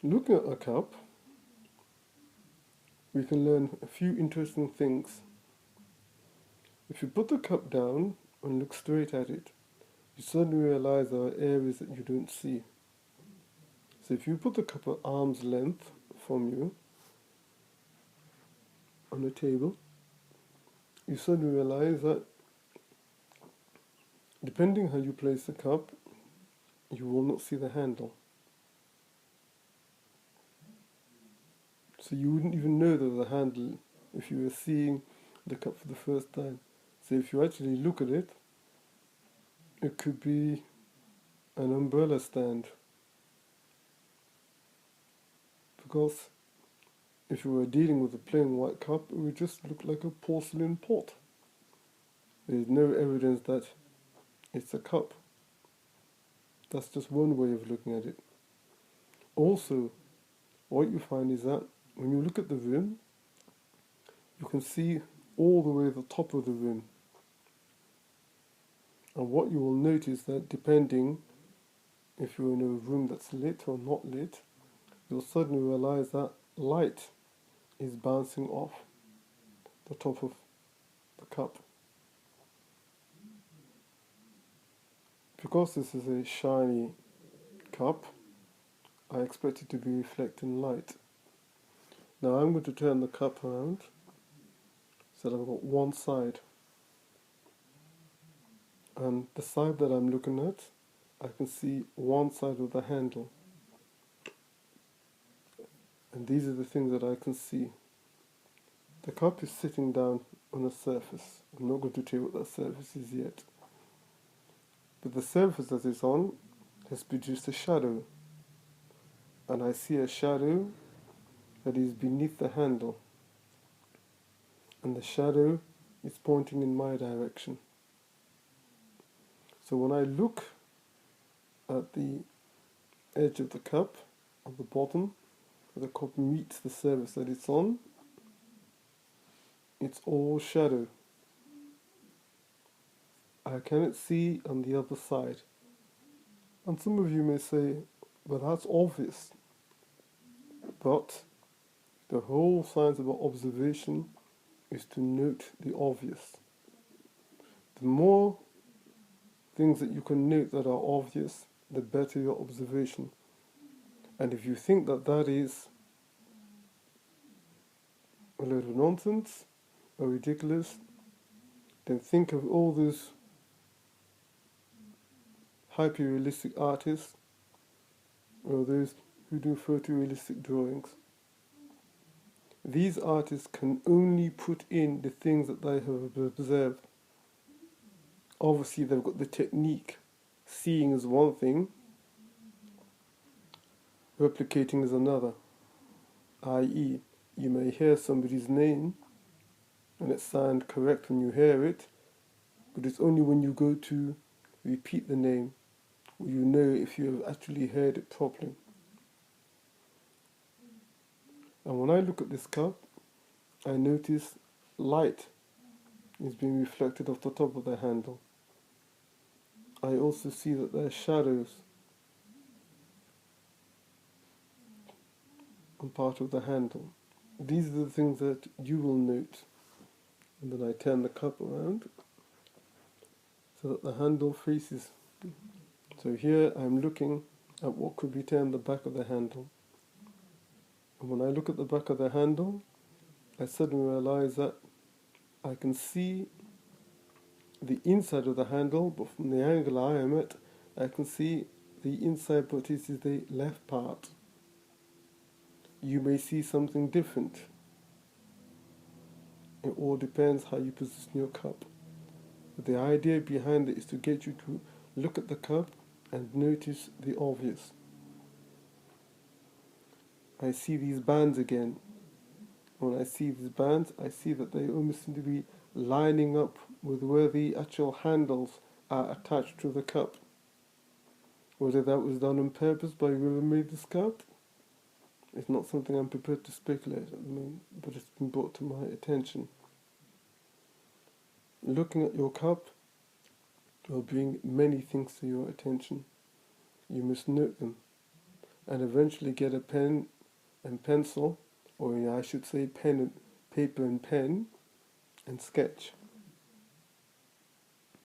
Looking at a cup, we can learn a few interesting things. If you put the cup down and look straight at it, you suddenly realize there are areas that you don't see. So if you put the cup at arm's length from you on a table, you suddenly realize that depending how you place the cup, you will not see the handle. So you wouldn't even know there was a handle if you were seeing the cup for the first time. So if you actually look at it, it could be an umbrella stand. Because if you were dealing with a plain white cup, it would just look like a porcelain pot. There's no evidence that it's a cup. That's just one way of looking at it. Also, what you find is that when you look at the rim, you can see all the way to the top of the rim. And what you will notice that depending if you're in a room that's lit or not lit, you'll suddenly realize that light is bouncing off the top of the cup. Because this is a shiny cup, I expect it to be reflecting light. Now I'm going to turn the cup around so that I've got one side. And the side that I'm looking at, I can see one side of the handle. And these are the things that I can see. The cup is sitting down on a surface. I'm not going to tell you what that surface is yet. But the surface that it's on has produced a shadow. And I see a shadow that is beneath the handle. And the shadow is pointing in my direction. So when I look at the edge of the cup, at the bottom, where the cup meets the surface that it's on, it's all shadow. I cannot see on the other side. And some of you may say, well, that's obvious. But the whole science about observation is to note the obvious. The more things that you can note that are obvious, the better your observation. And if you think that that is a load of nonsense or ridiculous, then think of all those hyper-realistic artists or those who do photorealistic drawings. These artists can only put in the things that they have observed. Obviously, they've got the technique. Seeing is one thing, replicating is another. I.e., you may hear somebody's name and it sounds correct when you hear it, but it's only when you go to repeat the name will you know if you have actually heard it properly. And when I look at this cup, I notice light is being reflected off the top of the handle. I also see that there are shadows on part of the handle. These are the things that you will note. And then I turn the cup around so that the handle faces. So here I'm looking at what could be termed the back of the handle. And when I look at the back of the handle, I suddenly realize that I can see the inside of the handle, but from the angle I am at, I can see the inside, but this is the left part. You may see something different. It all depends how you position your cup. But the idea behind it is to get you to look at the cup and notice the obvious. I see these bands again. When I see these bands, I see that they almost seem to be lining up with where the actual handles are attached to the cup. Whether that was done on purpose by whoever made this cup, it's not something I'm prepared to speculate at the moment, but it's been brought to my attention. Looking at your cup will bring many things to your attention. You must note them. and eventually get a pen and pencil, or I should say paper and pen, and sketch.